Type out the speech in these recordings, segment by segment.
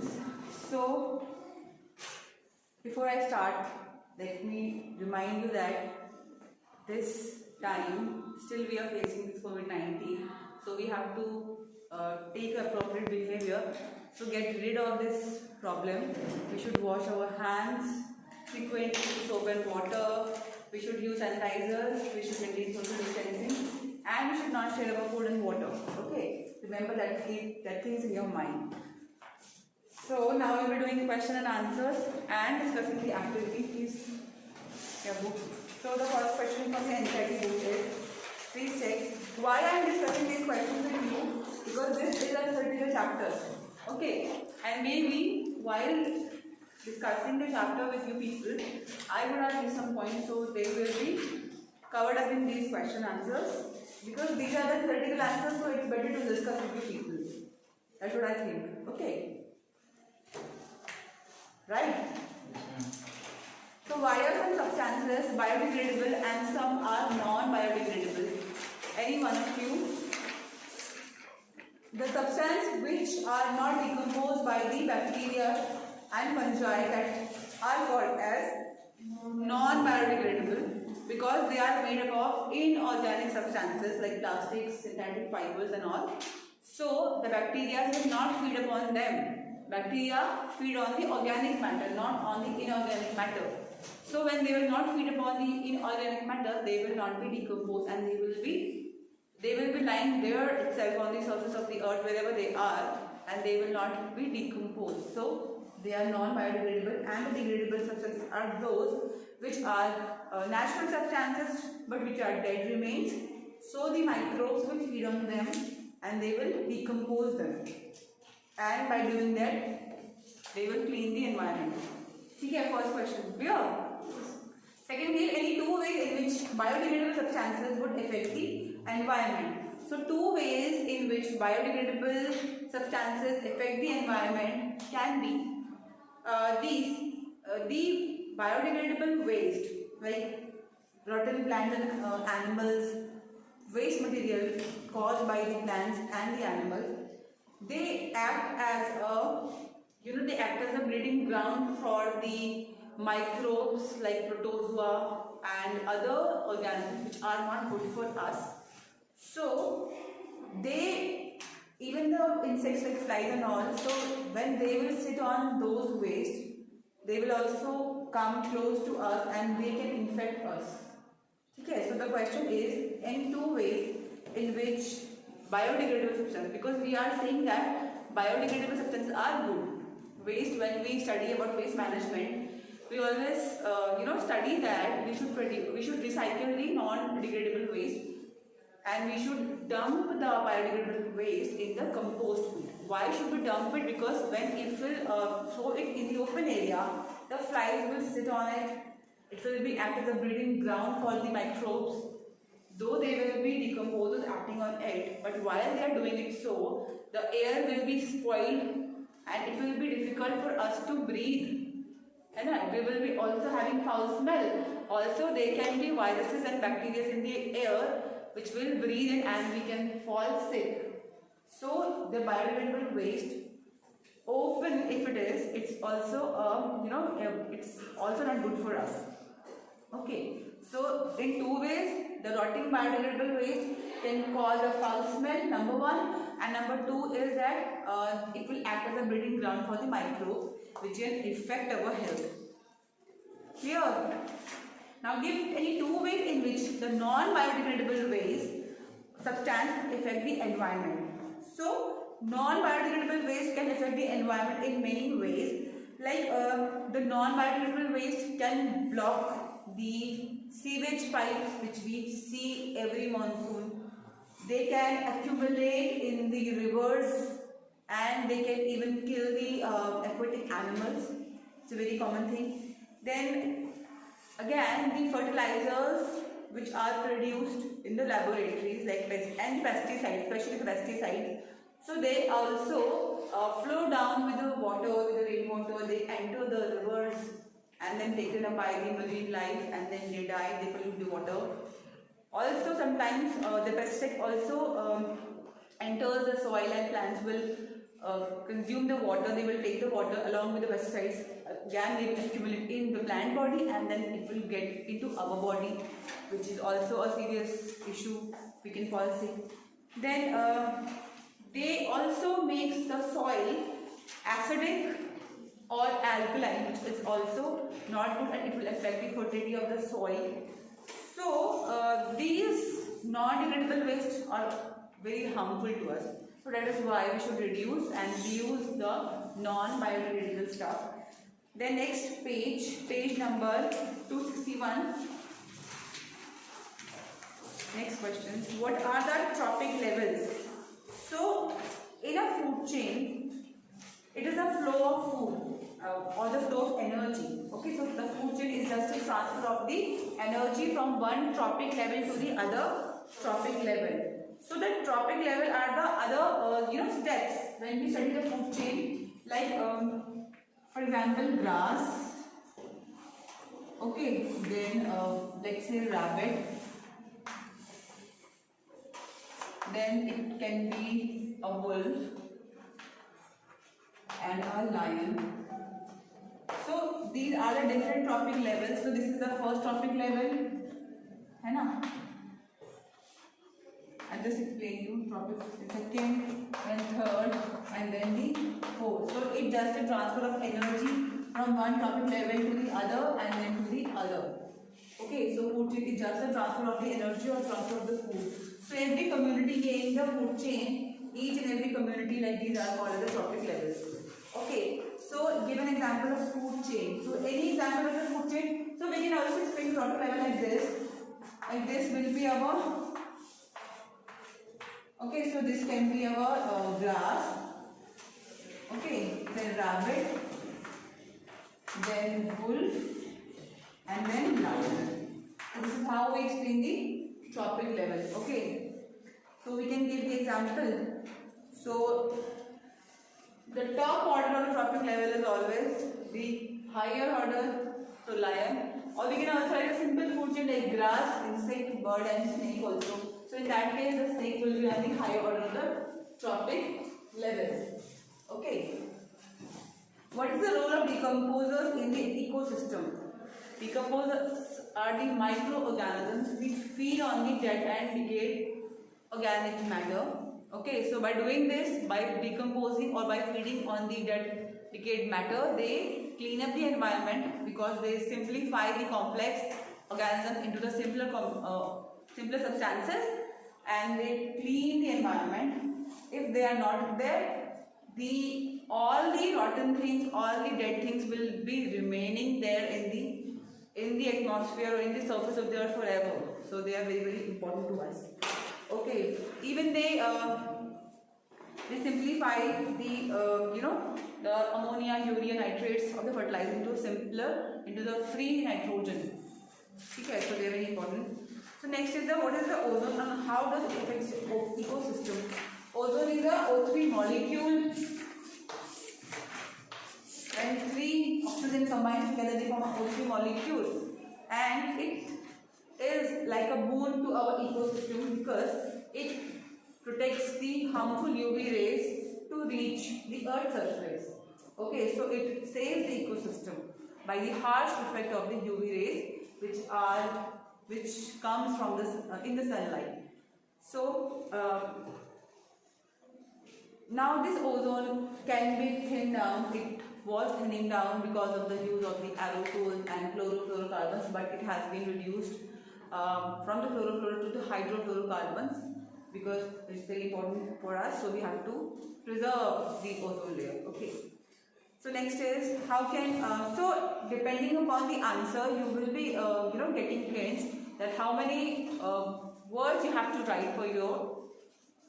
students. So before I start, let me remind you that this time still we are facing this COVID-19, so we have to take appropriate behavior. So get rid of this problem. We should wash our hands frequently with soap and water. We should use sanitizers. We should maintain social distancing, and we should not share our food and water. Okay, remember that. Keep that things in your mind. So now we will be doing question and answers and discussing the activity. Please, your book. So the first question from the NCERT book is, please check why I am discussing these questions with you, because this is a theoretical chapter. Okay, and maybe while discussing the chapter with you people, I would have missed some points, so they will be covered up in these question answers, because these are the theoretical answers, so it's better to discuss with you people. That's what I think. Okay. Right? So why are some substances biodegradable and some are non-biodegradable? Any one of you? The substances which are not decomposed by the bacteria and fungi that are called as non-biodegradable because they are made up of inorganic substances like plastics, synthetic fibers and all. So the bacteria will not feed upon them. Bacteria feed on the organic matter, not on the inorganic matter. So when they will not feed upon the inorganic matter, they will not be decomposed, and they will be lying there itself on the surface of the earth wherever they are, and they will not be decomposed. So they are non-biodegradable, and the degradable substances are those which are natural substances but which are dead remains. So the microbes will feed on them and they will decompose them. And by doing that, they will clean the environment. Okay, first question. Clear? Secondly, any two ways in which biodegradable substances would affect the environment. So, two ways in which biodegradable substances affect the environment can be the biodegradable waste, like rotten plants and animals, waste material caused by the plants and the animals. They act as a breeding ground for the microbes like protozoa and other organisms which are not good for us. So they, even the insects like flies and all, so when they will sit on those waste, they will also come close to us and they can infect us. Okay, so the question is, in two ways in which biodegradable substances, because we are saying that biodegradable substances are good. Waste, when we study about waste management, we always study that we should recycle the non-degradable waste and we should dump the biodegradable waste in the compost bin. Why should we dump it? Because when it will throw it in the open area, the flies will sit on it. It will be act as a breeding ground for the microbes. Though they will be decomposers acting on it, but while they are doing it so, the air will be spoiled and it will be difficult for us to breathe. And we will be also having foul smell. Also, there can be viruses and bacteria in the air which will breathe in and we can fall sick. So, the biodegradable waste, open if it is, it's also it's also not good for us. Okay, so in two ways, the rotting biodegradable waste can cause a foul smell, number one, and number two is that it will act as a breeding ground for the microbes which can affect our health. Clear? Now give any two ways in which the non-biodegradable waste substance affect the environment. So non-biodegradable waste can affect the environment in many ways. Like the non-biodegradable waste can block the sewage pipes which we see every monsoon. They can accumulate in the rivers and they can even kill the aquatic animals. It's a very common thing. Then again, the fertilizers which are produced in the laboratories like pesticides, especially the pesticides, so they also flow down with the water, with the rainwater. They enter the rivers and then taken up by the marine life and then they die, they pollute the water. Also sometimes the pesticide also enters the soil and plants will consume the water. They will take the water along with the pesticides. Again, they will accumulate in the plant body and then it will get into our body, which is also a serious issue, we can fall sick. Then they also makes the soil acidic or alkaline, which is also not good and it will affect the fertility of the soil. So these non-degradable wastes are very harmful to us. So that is why we should reduce and reuse the non-biodegradable stuff. Then next page number 261. Next question. What are the trophic levels? So in a food chain, it is a flow of food or the flow of energy. Okay, so the food chain is just a transfer of the energy from one trophic level to the other trophic level. So the trophic level are the other steps when we study the food chain, like for example grass. Okay, then let's say rabbit. Then it can be a wolf and a lion. So these are the different trophic levels. So this is the first trophic level, है ना? I'll just explain you trophic second, then third, and then the fourth. So it does the transfer of energy from one trophic level to the other and then to the other. Okay, so food chain is just the transfer of the energy or transfer of the food. So every community in the food chain, each and every community like these are called as the trophic levels. Okay, so give an example of food chain. So any example of the food chain. So we can also explain trophic level like this. Like this will be our. Okay, so this can be our grass. Okay, then rabbit, then wolf, and then lion. This is how we explain the trophic level. Okay, so we can give the example. So the top order of the trophic level is always the higher order, so lion. Or we can also write a simple food chain like grass, insect, bird, and snake also. So in that case, the snake will be on the higher order of the trophic level. Okay. What is the role of decomposers in the ecosystem? Decomposers are the microorganisms which feed on the dead and decayed organic matter. Okay, so by doing this, by decomposing or by feeding on the dead decayed matter, they clean up the environment because they simplify the complex organisms into the simpler substances and they clean the environment. If they are not there, all the rotten things, all the dead things will be remaining there in the atmosphere or in the surface of the earth forever. So they are very, very important to us. Okay, even they simplify the ammonia, urea, nitrates of the fertilizer into the free nitrogen. Okay, so they are very important. So next is what is the ozone and how does it affect the ecosystem? Ozone is a O3 molecule. When three oxygen combines together, they form an O3 molecule, and it is like a boon to our ecosystem because it protects the harmful UV rays to reach the Earth's surface. Okay, so it saves the ecosystem by the harsh effect of the UV rays, which comes from in the sunlight. So now this ozone can be thinned down. It was thinning down because of the use of the aerosols and chlorofluorocarbons, but it has been reduced from the chlorofluoro to the hydrofluorocarbons because it's very important for us. So we have to preserve the ozone layer. Okay. So next is how can so depending upon the answer, you will be getting hints that how many words you have to write for your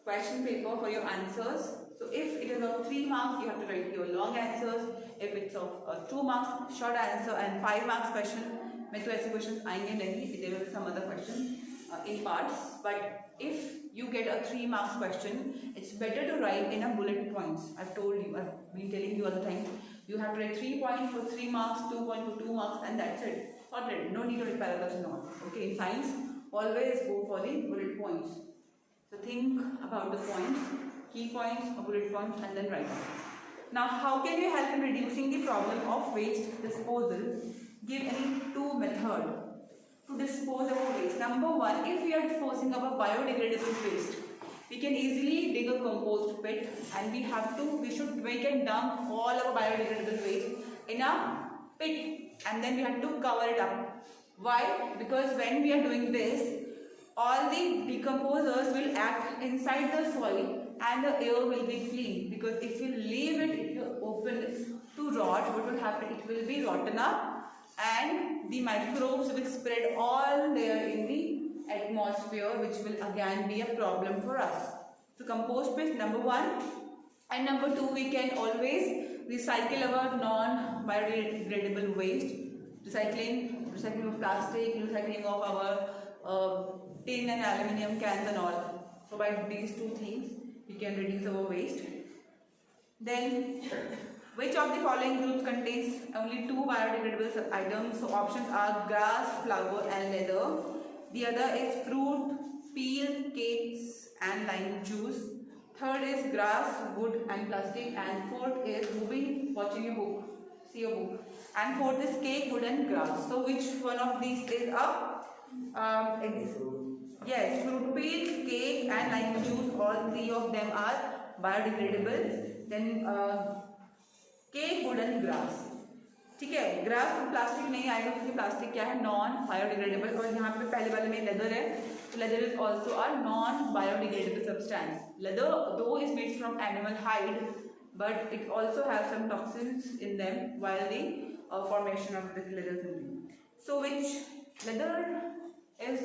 question paper for your answers. So if it is of 3 marks, you have to write your long answers. If it's of 2 marks, short answer, and 5 marks question, में तो ऐसे questions आएंगे नहीं. There will be some other question in parts. But if you get a 3 marks question, it's better to write in a bullet points. I've told you, I've been telling you all the time. You have to write 3 points for 3 marks, 2 points for 2 marks, and that's it. Alright, no need to write paragraphs and all. Okay, in science, always go for the bullet points. So think about the points, key points or bullet points, and then write down. Now, how can you help in reducing the problem of waste disposal? Give any two methods to dispose of our waste. Number one, if we are disposing of a biodegradable waste, we can easily dig a compost pit, and we can dump all our biodegradable waste in a pit, and then we have to cover it up. Why? Because when we are doing this, all the decomposers will act inside the soil and the air will be clean, because if you leave it open to rot, what will happen? It will be rotten up and the microbes will spread all there in the atmosphere, which will again be a problem for us. So compost pit, number one. And number two, we can always recycle our non-biodegradable waste. Recycling of plastic, recycling of our tin and aluminium cans and all. So by these two things, we can reduce our waste. Then, which of the following groups contains only two biodegradable items? So options are grass, flower and leather. The other is fruit, peel, cakes and lime juice. Third is grass, wood and plastic. And fourth is watching your book. See your book. And fourth is cake, wood and grass. So which one of these is yes, fruit peels, cake and lime juice, all three of them are biodegradable. Then cake, wood and grass. ठीक है, grass और plastic नहीं आएगा क्योंकि plastic क्या है, non biodegradable. और यहाँ पे पहले वाले में लेदर है, तो leather is also a non biodegradable substance. Leather though is made from animal hide, but it also has some toxins in them while the formation of the leather is moving. So which leather is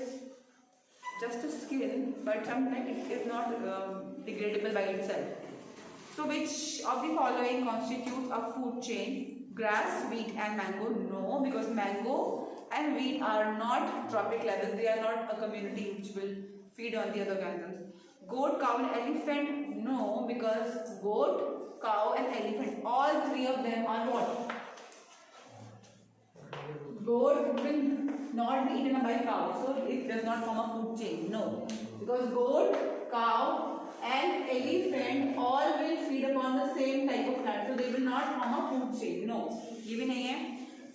just a skin, but sometimes it is not degradable by itself. So which of the following constitutes a food chain? Grass, wheat and mango? No, because mango and wheat are not trophic levels. They are not a community which will feed on the other organisms. Goat, cow and elephant? No, because goat, cow and elephant, all three of them are what? Goat will not be eaten by cow, so it does not form a food chain. No, because goat, cow and elephant all will feed upon the same type of plant, so they will not form a food chain. No, ये भी नहीं है.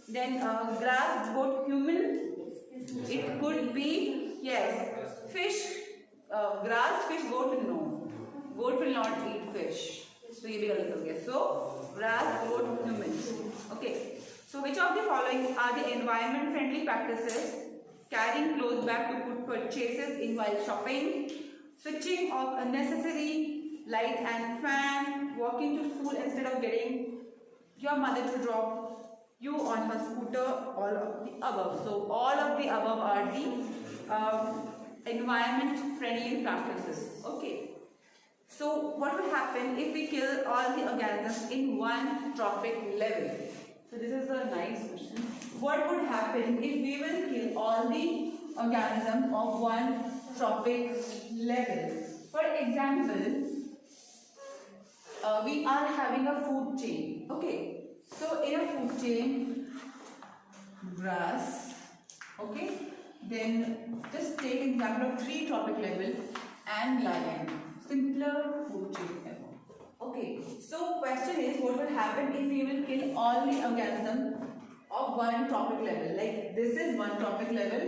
Then grass, goat, human, it could be yes. Fish, grass, fish, goat, no. Goat will not eat fish. So ये भी गलत हो गया. So grass, goat, humans. Okay. So which of the following are the environment friendly practices? Carrying clothes back to put purchases in while shopping, switching off unnecessary light and fan, walking to school instead of getting your mother to drop you on her scooter, all of the above. So all of the above are the environment friendly practices. Okay. So what will happen if we kill all the organisms in one trophic level? So this is a nice question. What would happen if we will kill all the organisms of one trophic level? For example, we are having a food chain. Okay. So in a food chain, grass. Okay. Then just take example of 3 trophic level and lion. Simpler food chain ever. Okay, so question is, what will happen if we will kill all the organisms of one trophic level? Like this is one trophic level,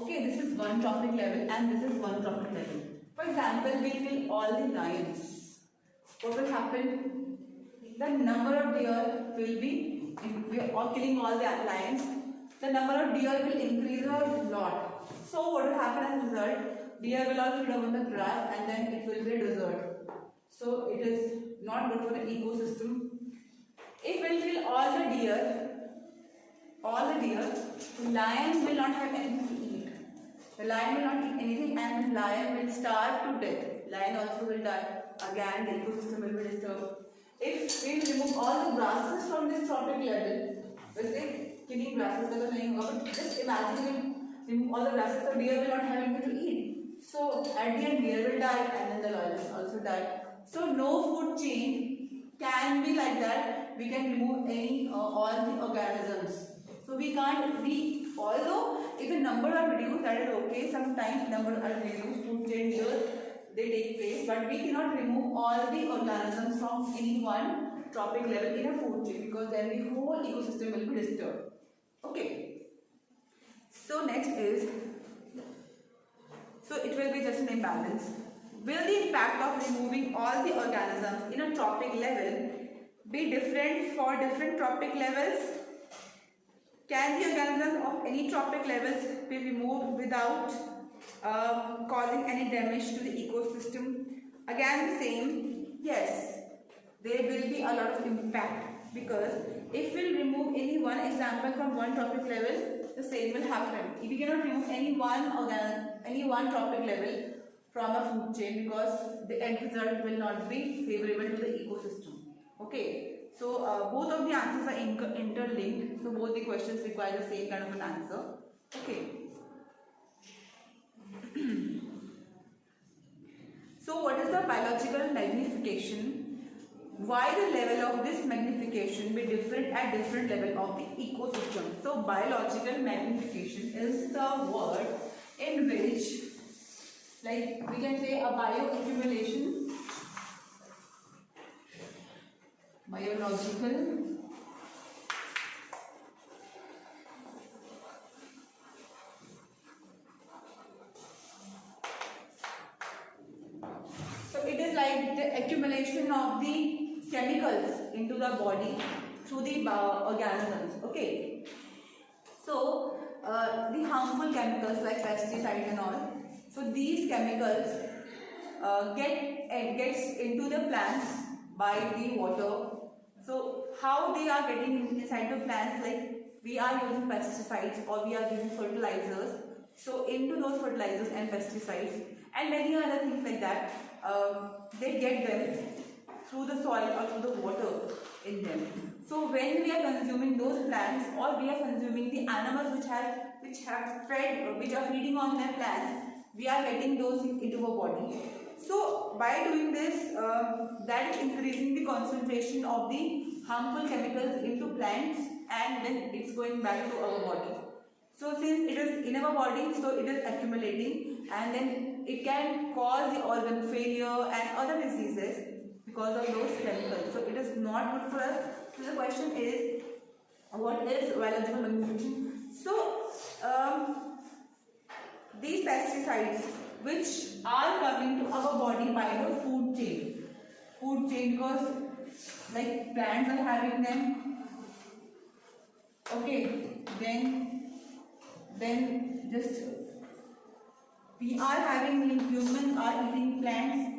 okay, this is one trophic level and this is one trophic level. For example, we kill all the lions. What will happen? The number of deer will be, we are all killing all the lions, the number of deer will increase a lot. So what will happen as a result? Deer will all feed on the grass and then it will be a desert. So it is not good for the ecosystem. If we kill all the deer, the lion will not have anything to eat. The lion will not eat anything and the lion will starve to death. Lion also will die. Again, the ecosystem will be disturbed. If we remove all the grasses from this trophic level, वैसे killing grasses का तो नहीं होगा, but just imagine we remove all the grasses, so deer will not have anything to eat. So at the end, deer will die and then the lion will also die. So no food chain can be like that. We can remove all the organisms. So we can't. Although if the number are reduced, that is okay. Sometimes number are reduced. Food chain here they take place, but we cannot remove all the organisms from any one trophic level in a food chain, because then the whole ecosystem will be disturbed. Okay. So next is, so it will be just an imbalance. Will the impact of removing all the organisms in a trophic level be different for different trophic levels? Can the organisms of any trophic levels be removed without causing any damage to the ecosystem? Again the same, yes, there will be a lot of impact, because if we remove any one example from one trophic level, the same will happen. If we cannot remove any one trophic level from a food chain, because the end result will not be favorable to the ecosystem. Okay, so both of the answers are interlinked, so both the questions require the same kind of an answer. Okay. So what is the biological magnification? Why the level of this magnification be different at different level of the ecosystem? So biological magnification is the word in which, like we can say, a bioaccumulation, biological the accumulation of the chemicals into the body through the organisms. Okay, so the harmful chemicals like pesticides and all, so these chemicals gets into the plants by the water. So how they are getting inside the plants, like we are using pesticides or we are using fertilizers, so into those fertilizers and pesticides and many other things like that, they get them through the soil or through the water in them. So when we are consuming those plants, or we are consuming the animals which have fed, which are feeding on their plants, we are getting those into our body. So by doing this, that is increasing the concentration of the harmful chemicals into plants, and then it's going back to our body. So since it is in our body, so it is accumulating, and then it can cause the organ failure and other diseases because of those chemicals. So it is not good for us. So the question is, what is biological magnification? So these pesticides which are coming to our body by the food chain, because like plants are having them, okay, then just we are having, humans are eating plants,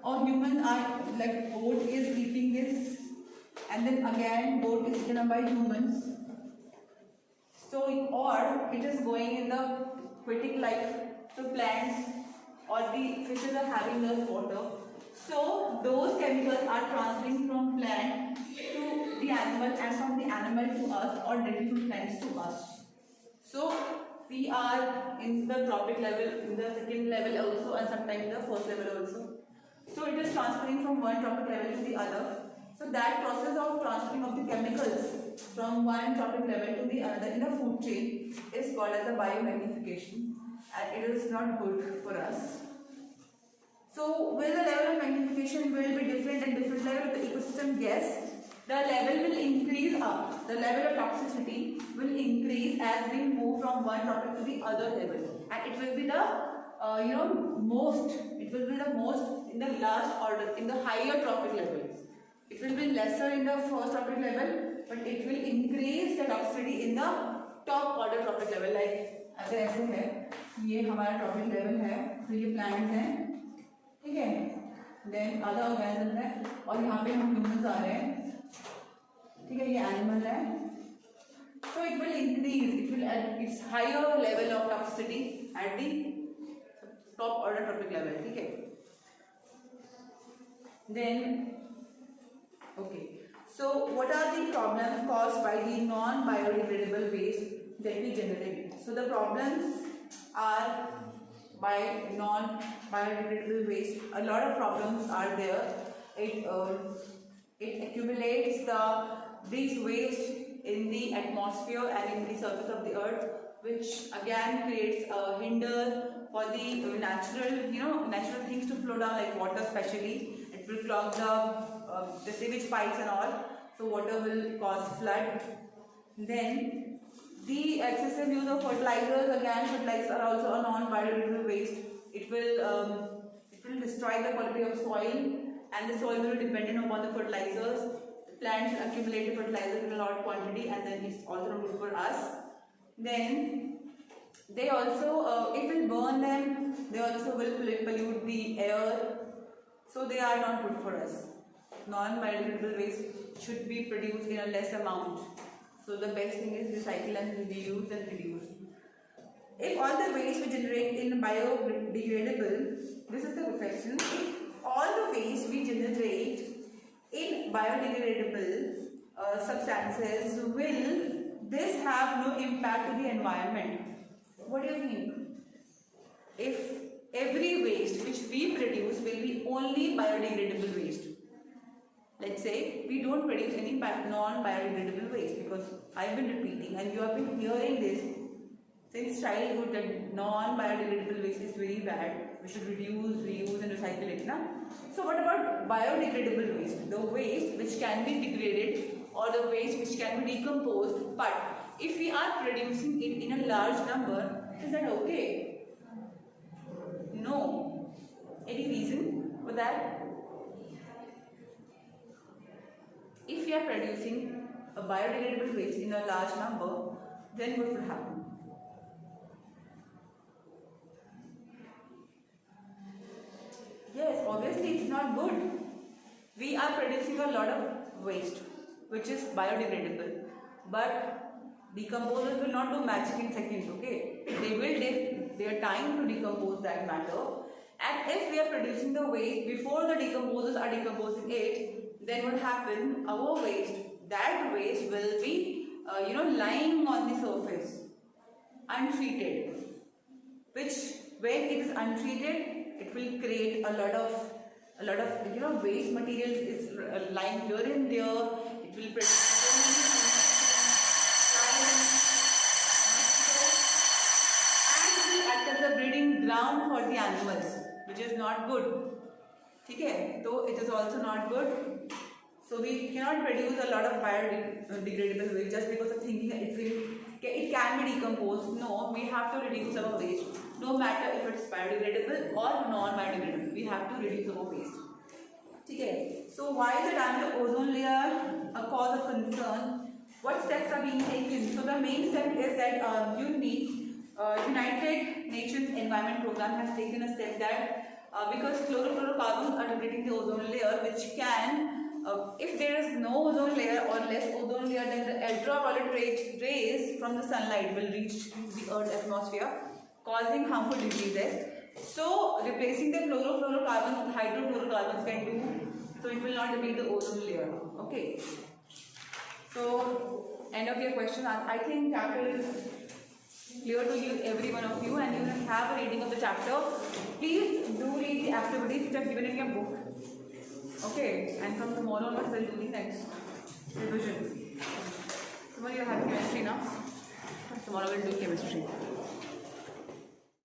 or humans are, like goat is eating this, and then again goat is eaten by humans. So or it is going in the aquatic life, so plants or the fishes are having the water. So those chemicals are transferring from plant to the animal, and from the animal to us, or directly from plants to us. So we are in the trophic level, in the second level also, and sometimes the first level also. So it is transferring from one trophic level to the other. So that process of transferring of the chemicals from one trophic level to the other in a food chain is called as a biomagnification, and it is not good for us. So will the level of magnification will be different at different level of the ecosystem? Yes. The level will increase up. The level of toxicity will increase as we move from one trophic to the other level, and it will be the most. It will be the most in the last order, in the higher trophic levels. It will be lesser in the first trophic level, but it will increase the toxicity in the top order trophic level. Like अगर ऐसे है, ये हमारा trophic level है, तो ये plants हैं, ठीक है? Then other organisms है, और यहाँ पे हम humans आ रहे हैं. ठीक है, ये animal है, so it will increase, it will at its higher level of toxicity at the top order trophic level. ठीक है? Then, okay, so what are the problems caused by the non-biodegradable waste that we generate? So the problems are by non-biodegradable waste. A lot of problems are there. It accumulates these waste in the atmosphere and in the surface of the earth, which again creates a hinder for the natural things to flow down, like water especially. It will clog the sewage pipes and all, so water will cause flood. Then the excessive use of fertilizers, again fertilizers are also a non-biodegradable waste. It will destroy the quality of soil, and the soil will be dependent upon the fertilizers. The plants accumulate the fertilizer in a lot of quantity, and then it's also not good for us. Then they also, it will burn them. They also will pollute the air, so they are not good for us. Non-biodegradable waste should be produced in a less amount. So the best thing is recycle and reuse and reduce. If all the waste we generate in biodegradable, this is the question. If all the waste we generate in biodegradable substances, will this have no impact to the environment? What do you think? If every waste which we produce will be only biodegradable waste. Let's say we don't produce any non-biodegradable waste, because I've been repeating and you have been hearing this since childhood that non-biodegradable waste is very bad. We should reduce, reuse and recycle it. Na? So what about biodegradable waste? The waste which can be degraded or the waste which can be decomposed, but if we are producing it in a large number, is that okay? No. Any reason for that? If we are producing a biodegradable waste in a large number, then what would happen? Yes, obviously it's not good. We are producing a lot of waste which is biodegradable, but decomposers will not do magic in seconds, okay? They will take their time to decompose that matter, and if we are producing the waste before the decomposers are decomposing it, then what happen? Our waste, that waste will be lying on the surface untreated, which when it is untreated, it will create a lot of waste materials is lying here and there. It will produce so many and it will act as a breeding ground for the animals, which is not good. Okay, so it is also not good. So we cannot produce a lot of biodegradable waste just because of thinking that it can be decomposed. No, we have to reduce our waste. No matter if it's biodegradable or non-biodegradable, we have to reduce our waste. Okay, so why is the damage of ozone layer a cause of concern? What steps are being taken? So the main step is that United Nations Environment Program has taken a step that because chlorofluorocarbons are depleting the ozone layer, which can, if there is no ozone layer or less ozone layer, then the ultraviolet rays from the sunlight will reach the Earth's atmosphere, causing harmful diseases. So replacing the chlorofluorocarbons with hydrofluorocarbons can do, so it will not deplete the ozone layer. Okay. So end of your question. I think chapter is clear to you, every one of you, and you will have a reading of the chapter. Please do read the activities which are given in your book. Okay, and from tomorrow onwards we'll do the next revision. Tomorrow you have chemistry now. Tomorrow we'll do chemistry.